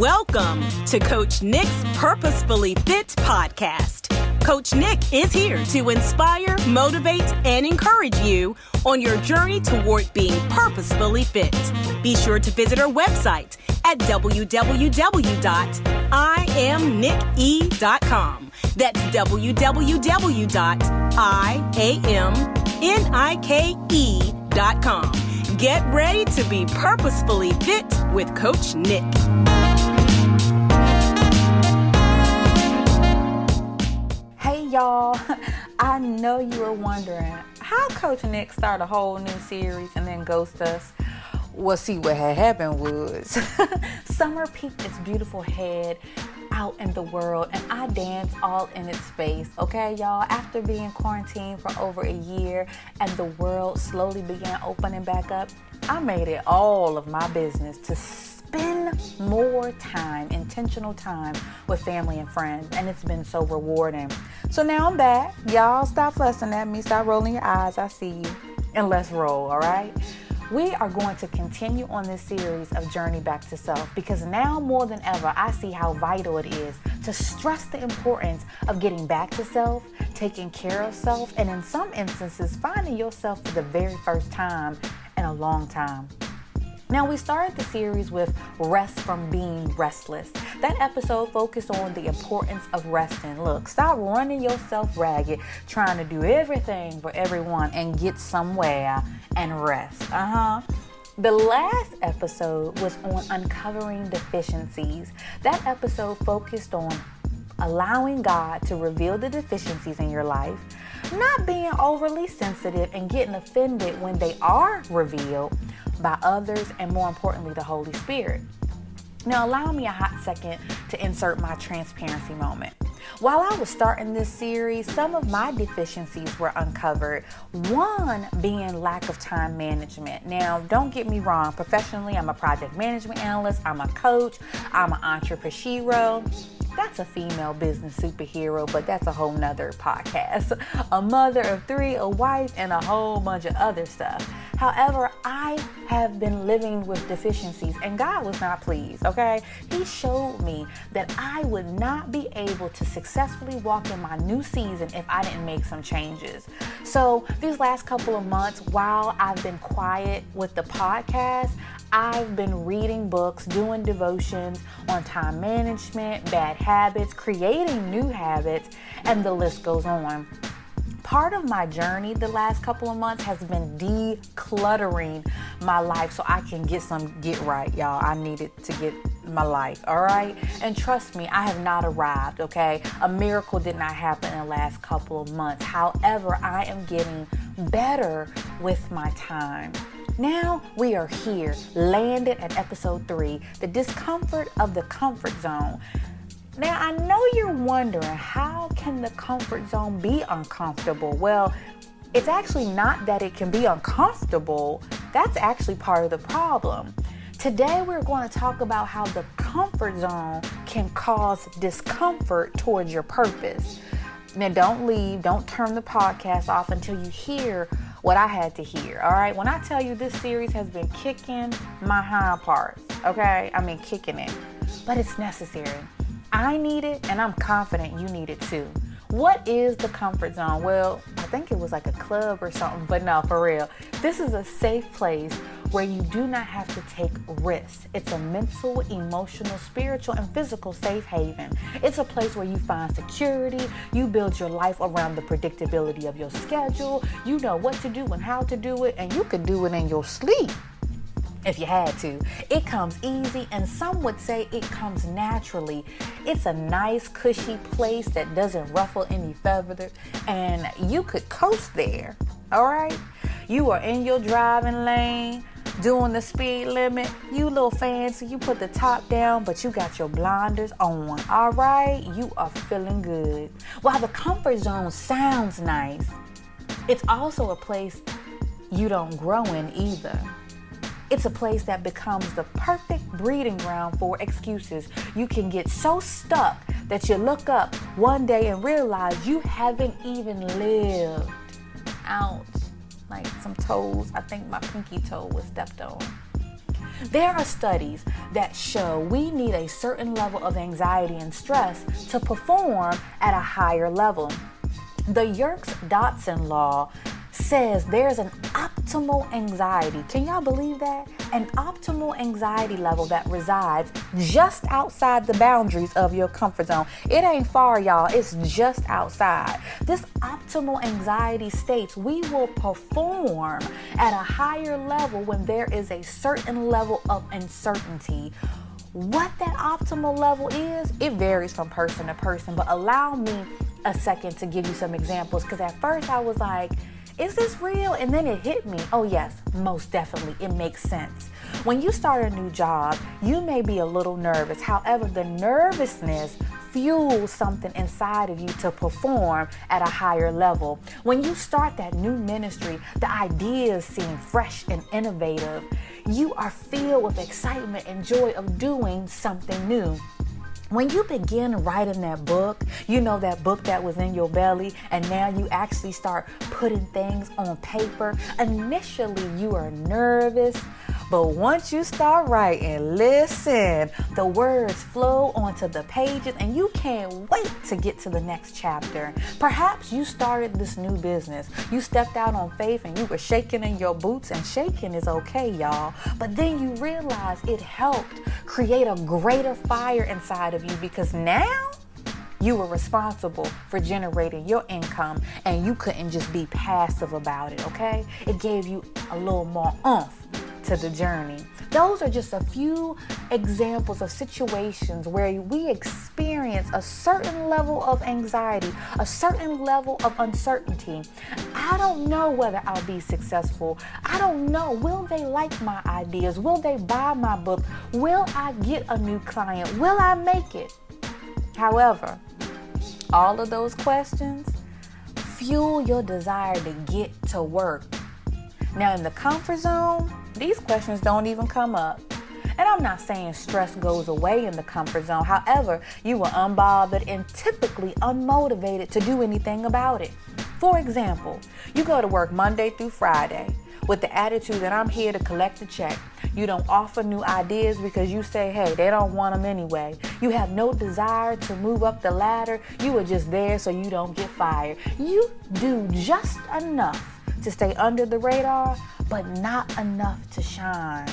Welcome to Coach Nick's Purposefully Fit podcast. Coach Nick is here to inspire, motivate, and encourage you on your journey toward being purposefully fit. Be sure to visit our website at www.iamnicke.com. That's www.iamnicke.com. Get ready to be purposefully fit with Coach Nick. Hey y'all, I know you were wondering how Coach Nick started a whole new series and then ghost us. Well, see, what had happened was summer peeked its beautiful head out in the world and I danced all in its face, okay y'all? After being quarantined for over a year and the world slowly began opening back up, I made it all of my business to spend more time, intentional time with family and friends, and it's been so rewarding. So now I'm back. Y'all stop fussing at me, stop rolling your eyes, I see you, and let's roll, all right? We are going to continue on this series of Journey Back to Self because now more than ever, I see how vital it is to stress the importance of getting back to self, taking care of self, and in some instances, finding yourself for the very first time in a long time. Now, we started the series with rest from being restless. That episode focused on the importance of resting. Look, stop running yourself ragged, trying to do everything for everyone and get somewhere and rest. The last episode was on uncovering deficiencies. That episode focused on allowing God to reveal the deficiencies in your life, not being overly sensitive and getting offended when they are revealed by others, and more importantly, the Holy Spirit. Now, allow me a hot second to insert my transparency moment. While I was starting this series, some of my deficiencies were uncovered. One being lack of time management. Now, don't get me wrong. Professionally, I'm a project management analyst. I'm a coach. I'm an entrepreneur. That's a female business superhero, but that's a whole nother podcast. A mother of 3, a wife, and a whole bunch of other stuff. However, I have been living with deficiencies and God was not pleased, okay? He showed me that I would not be able to successfully walk in my new season if I didn't make some changes. So these last couple of months, while I've been quiet with the podcast, I've been reading books, doing devotions on time management, bad habits, creating new habits, and the list goes on. Part of my journey the last couple of months has been decluttering my life so I can get right, y'all. I needed to get my life, all right? And trust me, I have not arrived, okay? A miracle did not happen in the last couple of months. However, I am getting better with my time. Now we are here, landed at episode 3, the discomfort of the comfort zone. Now, I know you're wondering, how can the comfort zone be uncomfortable? Well, it's actually not that it can be uncomfortable. That's actually part of the problem. Today, we're going to talk about how the comfort zone can cause discomfort towards your purpose. Now, don't leave. Don't turn the podcast off until you hear what I had to hear, all right? When I tell you this series has been kicking my hind parts, okay? I mean, kicking it. But it's necessary. I need it, and I'm confident you need it too. What is the comfort zone? Well, I think it was like a club or something, but no, for real. This is a safe place where you do not have to take risks. It's a mental, emotional, spiritual, and physical safe haven. It's a place where you find security. You build your life around the predictability of your schedule. You know what to do and how to do it, and you can do it in your sleep. If you had to. It comes easy, and some would say it comes naturally. It's a nice, cushy place that doesn't ruffle any feathers, and you could coast there, all right? You are in your driving lane, doing the speed limit. You a little fancy, you put the top down, but you got your blinders on, all right? You are feeling good. While the comfort zone sounds nice, it's also a place you don't grow in either. It's a place that becomes the perfect breeding ground for excuses. You can get so stuck that you look up one day and realize you haven't even lived. Ouch. Like some toes. I think my pinky toe was stepped on. There are studies that show we need a certain level of anxiety and stress to perform at a higher level. The Yerkes-Dodson law says there's an optimal anxiety. Can y'all believe that? An optimal anxiety level that resides just outside the boundaries of your comfort zone. It ain't far, y'all. It's just outside. This optimal anxiety states we will perform at a higher level when there is a certain level of uncertainty. What that optimal level is, it varies from person to person, but allow me a second to give you some examples, because at first I was like, is this real? And then it hit me. Oh yes, most definitely. It makes sense. When you start a new job, you may be a little nervous. However, the nervousness fuels something inside of you to perform at a higher level. When you start that new ministry, the ideas seem fresh and innovative. You are filled with excitement and joy of doing something new. When you begin writing that book, you know, that book that was in your belly, and now you actually start putting things on paper. Initially, you are nervous, but once you start writing, listen, the words flow onto the pages and you can't wait to get to the next chapter. Perhaps you started this new business. You stepped out on faith and you were shaking in your boots, and shaking is okay, y'all. But then you realize it helped create a greater fire inside of you, because now you were responsible for generating your income and you couldn't just be passive about it, okay? It gave you a little more oomph to the journey. Those are just a few examples of situations where we experience a certain level of anxiety, a certain level of uncertainty. I don't know whether I'll be successful. I don't know. Will they like my ideas? Will they buy my book? Will I get a new client? Will I make it? However, all of those questions fuel your desire to get to work. Now, in the comfort zone, these questions don't even come up. And I'm not saying stress goes away in the comfort zone. However, you are unbothered and typically unmotivated to do anything about it. For example, you go to work Monday through Friday with the attitude that I'm here to collect a check. You don't offer new ideas because you say, hey, they don't want them anyway. You have no desire to move up the ladder. You are just there so you don't get fired. You do just enough to stay under the radar, but not enough to shine.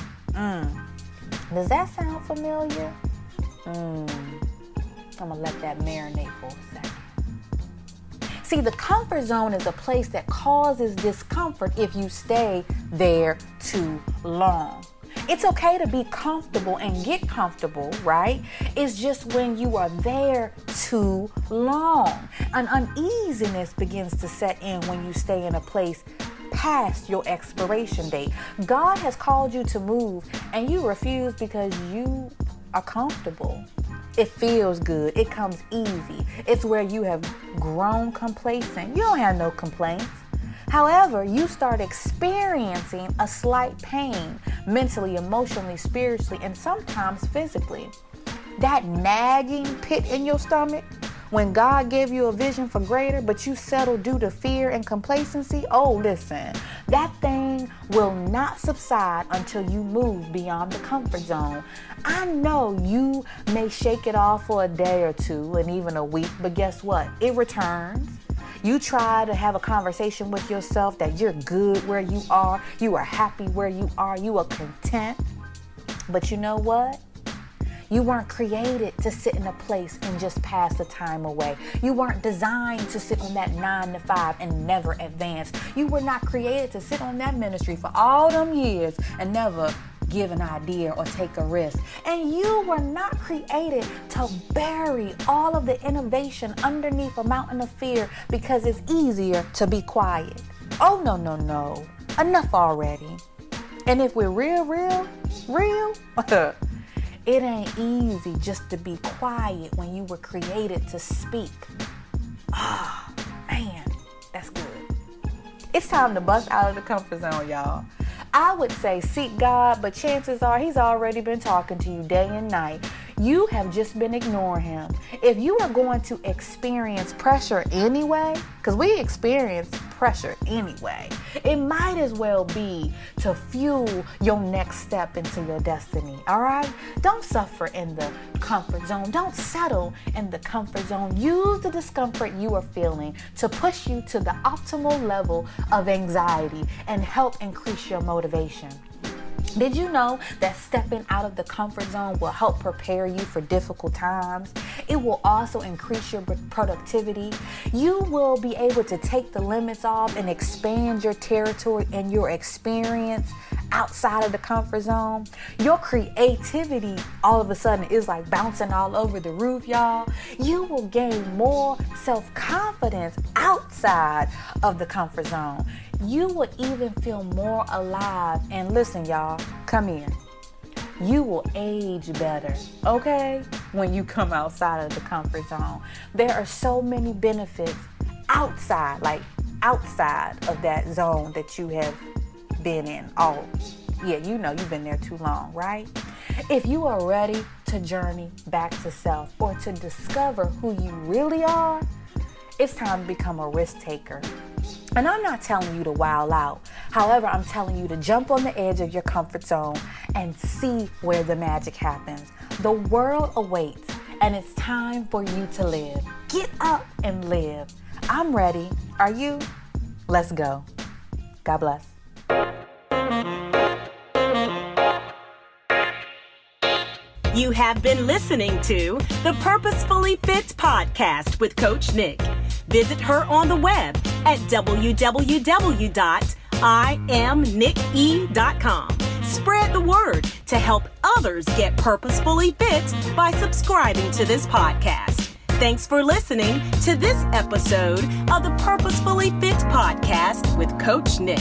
Does that sound familiar? I'm gonna let that marinate for a second. See, the comfort zone is a place that causes discomfort if you stay there too long. It's okay to be comfortable and get comfortable, right? It's just when you are there too long, an uneasiness begins to set in when you stay in a place past your expiration date. God has called you to move and you refuse because you are comfortable. It feels good. It comes easy. It's where you have grown complacent. You don't have no complaints. However, you start experiencing a slight pain mentally, emotionally, spiritually, and sometimes physically. That nagging pit in your stomach, when God gave you a vision for greater, but you settled due to fear and complacency, oh, listen, that thing will not subside until you move beyond the comfort zone. I know you may shake it off for a day or two and even a week, but guess what? It returns. You try to have a conversation with yourself that you're good where you are happy where you are, you are content. But you know what? You weren't created to sit in a place and just pass the time away. You weren't designed to sit on that 9 to 5 and never advance. You were not created to sit on that ministry for all them years and never give an idea or take a risk. And you were not created to bury all of the innovation underneath a mountain of fear because it's easier to be quiet. Oh, no. Enough already. And if we're real, it ain't easy just to be quiet when you were created to speak. Oh, man, that's good. It's time to bust out of the comfort zone, y'all. I would say seek God, but chances are he's already been talking to you day and night. you have just been ignoring him. If you are going to experience pressure anyway, because we experience pressure anyway, it might as well be to fuel your next step into your destiny, all right? Don't suffer in the comfort zone. Don't settle in the comfort zone. Use the discomfort you are feeling to push you to the optimal level of anxiety and help increase your motivation. Did you know that stepping out of the comfort zone will help prepare you for difficult times? It will also increase your productivity. You will be able to take the limits off and expand your territory and your experience outside of the comfort zone. Your creativity all of a sudden is like bouncing all over the roof, y'all. You will gain more self-confidence outside of the comfort zone. You will even feel more alive. And listen, y'all, come here. You will age better, okay? When you come outside of the comfort zone. There are so many benefits outside of that zone that you have been in. Oh, yeah, you know you've been there too long, right? If you are ready to journey back to self or to discover who you really are, it's time to become a risk taker. And I'm not telling you to wild out. However, I'm telling you to jump on the edge of your comfort zone and see where the magic happens. The world awaits, and it's time for you to live. Get up and live. I'm ready. Are you? Let's go. God bless. You have been listening to the Purposefully Fit podcast with Coach Nick. Visit her on the web at www.IamNickE.com. Spread the word to help others get purposefully fit by subscribing to this podcast. Thanks for listening to this episode of the Purposefully Fit podcast with Coach Nick.